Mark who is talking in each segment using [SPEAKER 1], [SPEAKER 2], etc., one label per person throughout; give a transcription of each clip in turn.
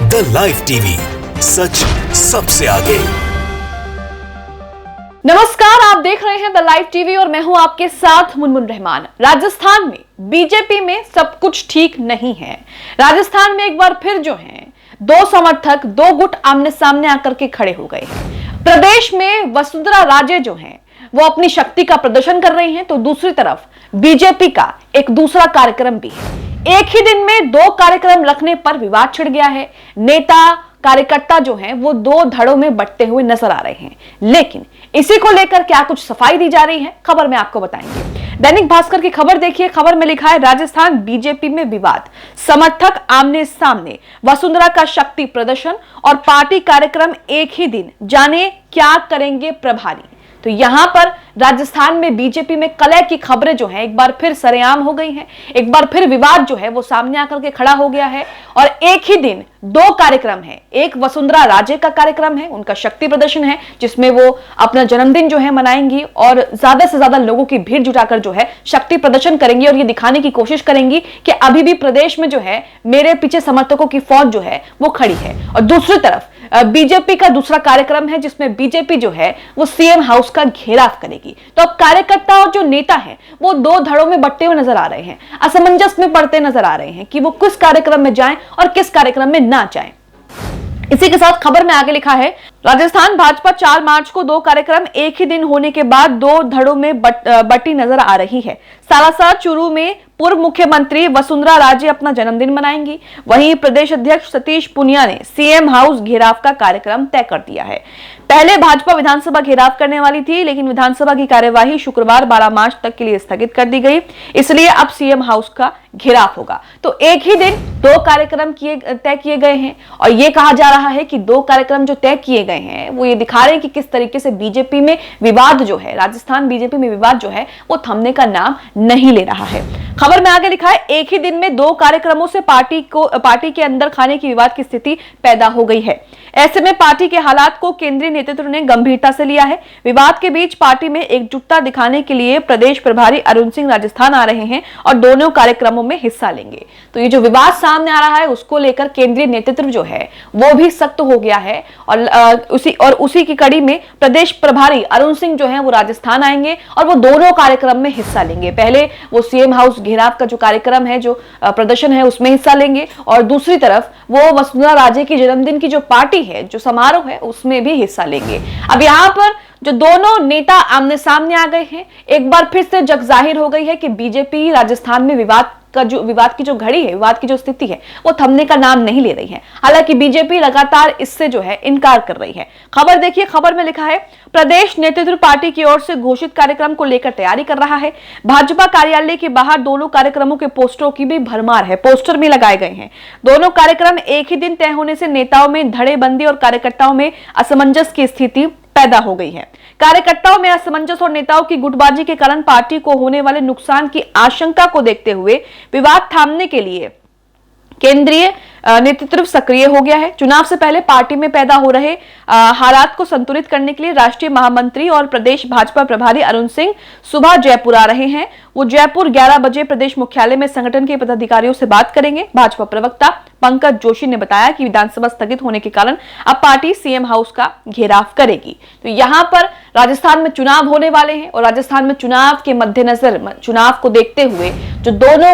[SPEAKER 1] The live TV, सच सबसे आगे।
[SPEAKER 2] नमस्कार, आप देख रहे हैं द लाइव टीवी और मैं हूं आपके साथ मुनमुन रहमान। राजस्थान में बीजेपी में सब कुछ ठीक नहीं है। राजस्थान में एक बार फिर जो है दो समर्थक, दो गुट आमने सामने आकर के खड़े हो गए हैं। प्रदेश में वसुंधरा राजे जो हैं वो अपनी शक्ति का प्रदर्शन कर रही हैं, तो दूसरी तरफ बीजेपी का एक दूसरा कार्यक्रम भी है। एक ही दिन में दो कार्यक्रम रखने पर विवाद छिड़ गया है। नेता कार्यकर्ता जो हैं वो दो धड़ों में बंटते हुए नजर आ रहे हैं, लेकिन इसी को लेकर क्या कुछ सफाई दी जा रही है, खबर में आपको बताएंगे। दैनिक भास्कर की खबर देखिए। खबर में लिखा है, राजस्थान बीजेपी में विवाद, समर्थक आमने सामने, वसुंधरा का शक्ति प्रदर्शन और पार्टी कार्यक्रम एक ही दिन, जाने क्या करेंगे प्रभारी। तो यहां पर राजस्थान में बीजेपी में कलह की खबरें जो हैं एक बार फिर सरेआम हो गई हैं। एक बार फिर विवाद जो है वो सामने आकर के खड़ा हो गया है और एक ही दिन दो कार्यक्रम है। एक वसुंधरा राजे का कार्यक्रम है, उनका शक्ति प्रदर्शन है जिसमें वो अपना जन्मदिन जो है मनाएंगी और ज्यादा से ज्यादा लोगों की भीड़ जुटाकर जो है शक्ति प्रदर्शन करेंगी और ये दिखाने की कोशिश करेंगी कि अभी भी प्रदेश में जो है मेरे पीछे समर्थकों की फौज जो है वो खड़ी है। और दूसरी तरफ बीजेपी का दूसरा कार्यक्रम है जिसमें बीजेपी जो है वो सीएम हाउस का घेराव करेगी। तो अब कार्यकर्ता और जो नेता हैं वो दो धड़ों में बंटे हुए नजर आ रहे हैं, असमंजस में पड़ते नजर आ रहे हैं कि वो किस कार्यक्रम में जाएं और किस कार्यक्रम में ना जाएं। इसी के साथ खबर में आगे लिखा है, राजस्थान भाजपा 4 मार्च को दो कार्यक्रम एक ही दिन होने के बाद दो धड़ों में बटी नजर आ रही है। सालासर चूरू में पूर्व मुख्यमंत्री वसुंधरा राजे अपना जन्मदिन मनाएंगी। वहीं प्रदेश अध्यक्ष सतीश पूनिया ने सीएम हाउस घेराव का कार्यक्रम तय कर दिया है। पहले भाजपा विधानसभा घेराव करने वाली थी, लेकिन विधानसभा की कार्यवाही शुक्रवार 12 मार्च तक के लिए स्थगित कर दी गई, इसलिए अब सीएम हाउस का घेराव होगा। तो एक ही दिन दो कार्यक्रम तय किए गए हैं और यह कहा जा रहा है कि दो कार्यक्रम जो तय किए गए हैं वो ये दिखा रहे हैं कि किस तरीके से बीजेपी में विवाद जो है, राजस्थान बीजेपी में विवाद जो है वो थमने का नाम नहीं ले रहा है। खबर में आगे लिखा है, एक ही दिन में दो कार्यक्रमों से पार्टी के अंदर खाने की विवाद की स्थिति पैदा हो गई है। ऐसे में पार्टी के हालात को केंद्रीय नेतृत्व ने गंभीरता से लिया है। विवाद के बीच पार्टी में एकजुटता दिखाने के लिए प्रदेश प्रभारी अरुण सिंह राजस्थान आ रहे हैं और दोनों कार्यक्रमों में हिस्सा लेंगे। तो ये जो विवाद सामने आ रहा है उसको लेकर केंद्रीय नेतृत्व जो है वो भी सख्त हो गया है और उसी की कड़ी में प्रदेश प्रभारी अरुण सिंह जो है वो राजस्थान आएंगे और वो दोनों कार्यक्रम में हिस्सा लेंगे। पहले वो सीएम हाउस घेराव का जो कार्यक्रम है, जो प्रदर्शन है, उसमें हिस्सा लेंगे और दूसरी तरफ वो वसुंधरा राजे की जन्मदिन की जो पार्टी है, जो समारोह है, उसमें भी हिस्सा लेंगे। अब यहाँ पर जो दोनों नेता आमने सामने आ गए हैं, एक बार फिर से जग जाहिर हो गई है कि बीजेपी राजस्थान में विवाद की जो घड़ी है, विवाद की जो स्थिति है वो थमने का नाम नहीं ले रही है। हालांकि बीजेपी लगातार इससे जो है इनकार कर रही है। खबर देखिए। खबर में लिखा है, प्रदेश नेतृत्व पार्टी की ओर से घोषित कार्यक्रम को लेकर तैयारी कर रहा है। भाजपा कार्यालय के बाहर दोनों कार्यक्रमों के पोस्टरों की भी भरमार है, पोस्टर भी लगाए गए हैं। दोनों कार्यक्रम एक ही दिन तय होने से नेताओं में धड़ेबंदी और कार्यकर्ताओं में असमंजस की स्थिति पैदा हो गई है। कार्यकर्ताओं में असमंजस और नेताओं की गुटबाजी के कारण पार्टी को होने वाले नुकसान की आशंका को देखते हुए विवाद थामने के लिए केंद्रीय नेतृत्व सक्रिय हो गया है। चुनाव से पहले पार्टी में पैदा हो रहे हालात को संतुलित करने के लिए राष्ट्रीय महामंत्री और प्रदेश भाजपा प्रभारी अरुण सिंह सुबह जयपुर आ रहे हैं। वो जयपुर 11 बजे प्रदेश मुख्यालय में संगठन के पदाधिकारियों से बात करेंगे। भाजपा प्रवक्ता पंकज जोशी ने बताया कि विधानसभा स्थगित होने के कारण अब पार्टी सीएम हाउस का घेराव करेगी। तो यहाँ पर राजस्थान में चुनाव होने वाले हैं और राजस्थान में चुनाव के मद्देनजर, चुनाव को देखते हुए जो दोनों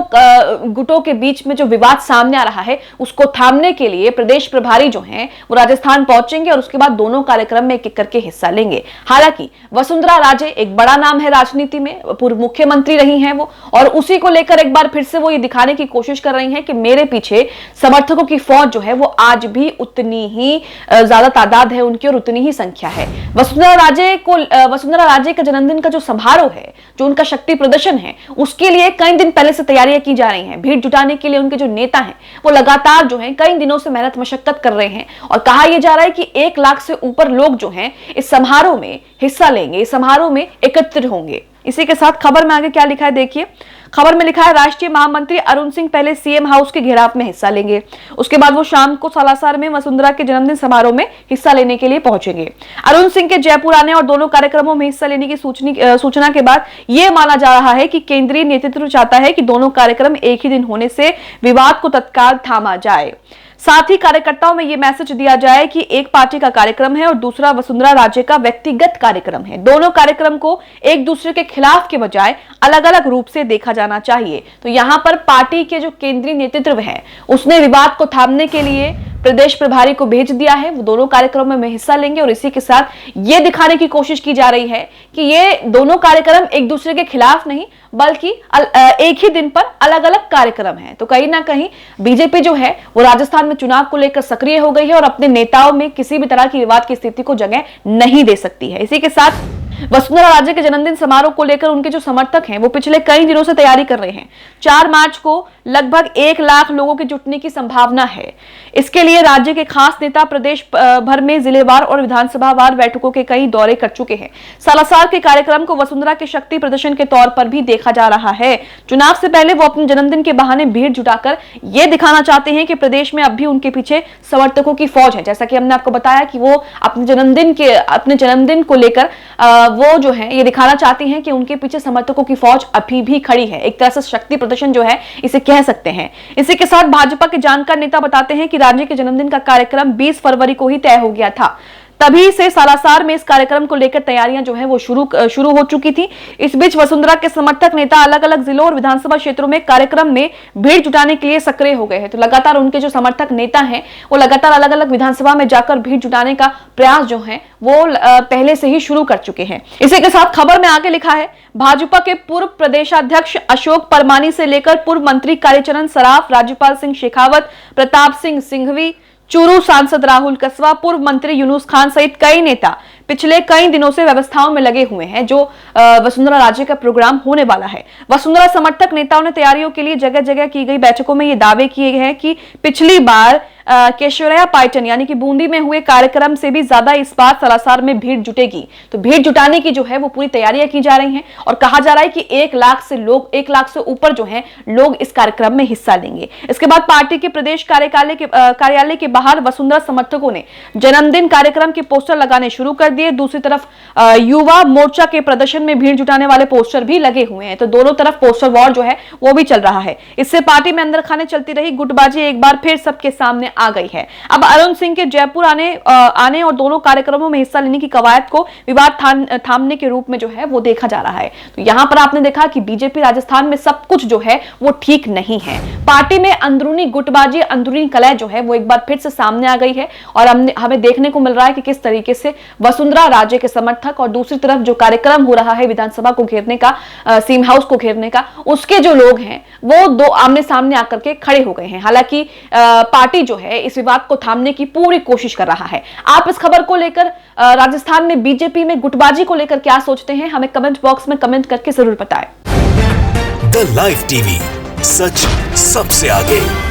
[SPEAKER 2] गुटों के बीच में जो विवाद सामने आ रहा है उसको थामने के लिए प्रदेश प्रभारी जो हैं वो राजस्थान पहुंचेंगे और उसके बाद दोनों कार्यक्रम में एक एक करके हिस्सा लेंगे। हालांकि वसुंधरा राजे एक बड़ा नाम है राजनीति में, पूर्व मुख्यमंत्री रही हैं वो, और उसी को लेकर एक बार फिर से वो ये दिखाने की कोशिश कर रही हैं कि मेरे पीछे समर्थकों की फौज जो है वो आज भी उतनी ही ज्यादा तादाद है उनकी और उतनी ही संख्या है। वसुंधरा राजे का जन्मदिन का जो समारोह है, जो उनका शक्ति प्रदर्शन है, उसके लिए कई दिन पहले से तैयारियां की जा रही हैं। भीड़ जुटाने के लिए उनके जो नेता हैं वो लगातार जो है कई दिनों से मेहनत मशक्कत कर रहे हैं और कहा यह जा रहा है कि 1 लाख से ऊपर लोग जो हैं इस समारोह में हिस्सा लेंगे, इस समारोह में एकत्रित होंगे। इसी के साथ खबर में आगे क्या लिखा है देखिए। खबर में लिखा है, राष्ट्रीय महामंत्री अरुण सिंह पहले सीएम हाउस के घेराव में हिस्सा लेंगे, उसके बाद वो शाम को सालासर में वसुंधरा के जन्मदिन समारोह में हिस्सा लेने के लिए पहुंचेंगे। अरुण सिंह के जयपुर आने और दोनों कार्यक्रमों में हिस्सा लेने की सूचना के बाद यह माना जा रहा है कि केंद्रीय नेतृत्व चाहता है कि दोनों कार्यक्रम एक ही दिन होने से विवाद को तत्काल थामा जाए। साथ ही कार्यकर्ताओं में यह मैसेज दिया जाए कि एक पार्टी का कार्यक्रम है और दूसरा वसुंधरा राजे का व्यक्तिगत कार्यक्रम है। दोनों कार्यक्रम को एक दूसरे के खिलाफ के बजाय अलग अलग रूप से देखा जाना चाहिए। तो यहां पर पार्टी के जो केंद्रीय नेतृत्व है उसने विवाद को थामने के लिए प्रदेश प्रभारी को भेज दिया है। वो दोनों कार्यक्रमों में हिस्सा लेंगे और इसी के साथ ये दिखाने की कोशिश की जा रही है कि ये दोनों कार्यक्रम एक दूसरे के खिलाफ नहीं बल्कि एक ही दिन पर अलग अलग कार्यक्रम है। तो कहीं ना कहीं बीजेपी जो है वो राजस्थान में चुनाव को लेकर सक्रिय हो गई है और अपने नेताओं में किसी भी तरह की विवाद की स्थिति को जगह नहीं दे सकती है। इसी के साथ वसुंधरा राजे के जन्मदिन समारोह को लेकर उनके जो समर्थक हैं वो पिछले कई दिनों से तैयारी कर रहे हैं। 4 मार्च को लगभग 1 लाख लोगों के जुटने की संभावना है। इसके लिए राज्य के खास नेता प्रदेश भर में जिलेवार और विधानसभावार बैठकों के कई दौरे कर चुके हैं। सालासर के कार्यक्रम को वसुंधरा के शक्ति प्रदर्शन के तौर पर भी देखा जा रहा है। चुनाव से पहले वो अपने जन्मदिन के बहाने भीड़ जुटाकर ये दिखाना चाहते हैं कि प्रदेश में अब भी उनके पीछे समर्थकों की फौज है। जैसा कि हमने आपको बताया कि वो अपने जन्मदिन को लेकर वो जो है ये दिखाना चाहती हैं कि उनके पीछे समर्थकों की फौज अभी भी खड़ी है। एक तरह से शक्ति प्रदर्शन जो है इसे कह सकते हैं। इसी के साथ भाजपा के जानकार नेता बताते हैं कि राज्य के जन्मदिन का कार्यक्रम 20 फरवरी को ही तय हो गया था। तभी से सालासर में इस कार्यक्रम को लेकर तैयारियां जो है वो शुरू हो चुकी थी। इस बीच वसुंधरा के समर्थक नेता अलग अलग जिलों और विधानसभा क्षेत्रों में कार्यक्रम में भीड़ जुटाने के लिए सक्रिय हो गए हैं। तो लगातार उनके जो समर्थक नेता हैं वो लगातार अलग अलग विधानसभा में जाकर भीड़ जुटाने का प्रयास जो है वो पहले से ही शुरू कर चुके हैं। इसी के साथ खबर में आगे लिखा है, भाजपा के पूर्व प्रदेशाध्यक्ष अशोक परमानी से लेकर पूर्व मंत्री कालीचरण सराफ, राज्यपाल सिंह शेखावत, प्रताप सिंह सिंघवी, चूरू सांसद राहुल कसवा, पूर्व मंत्री यूनुस खान सहित कई नेता पिछले कई दिनों से व्यवस्थाओं में लगे हुए हैं जो वसुंधरा राजे का प्रोग्राम होने वाला है। वसुंधरा समर्थक नेताओं ने तैयारियों के लिए जगह जगह की गई बैठकों में ये दावे किए गए हैं कि पिछली बार केशवराया पाइटन यानी कि बूंदी में हुए कार्यक्रम से भी ज्यादा इस बार सालासर में भीड़ जुटेगी। तो भीड़ जुटाने की जो है वो पूरी तैयारियां की जा रही हैं और कहा जा रहा है कि 1 लाख से ऊपर जो है लोग इस कार्यक्रम में हिस्सा लेंगे। इसके बाद पार्टी के प्रदेश कार्यालय के बाहर वसुंधरा समर्थकों ने जन्मदिन कार्यक्रम के पोस्टर लगाने शुरू कर दिए। दूसरी तरफ युवा मोर्चा के प्रदर्शन में भीड़ जुटाने वाले पोस्टर भी लगे हुए हैं। तो दोनों तरफ पोस्टर वॉर जो है वो भी चल रहा है। इससे पार्टी में अंदर खाने चलती रही गुटबाजी एक बार फिर सबके सामने आ गई है। अब अरुण सिंह के जयपुर आने और दोनों कार्यक्रमों में हिस्सा लेने की कवायद को विवाद थामने के रूप में जो है वो देखा जा रहा है। तो यहां पर आपने देखा कि बीजेपी राजस्थान में सब कुछ जो है वो ठीक नहीं है। पार्टी में अंदरूनी गुटबाजी, अंदरूनी कलह जो है वो एक बार फिर से सामने आ गई है और हमें देखने को मिल रहा है कि किस तरीके से वसुंधरा राजे के समर्थक और दूसरी तरफ जो कार्यक्रम हो रहा है विधानसभा को घेरने का, सीम हाउस को घेरने का, उसके जो लोग हैं वो दो आमने सामने आकर के खड़े हो गए हैं। हालांकि पार्टी जो है इस विवाद को थामने की पूरी कोशिश कर रहा है। आप इस खबर को लेकर राजस्थान में बीजेपी में गुटबाजी को लेकर क्या सोचते हैं, हमें कमेंट बॉक्स में कमेंट करके जरूर बताएं।
[SPEAKER 1] द लाइव टीवी, सच सबसे आगे।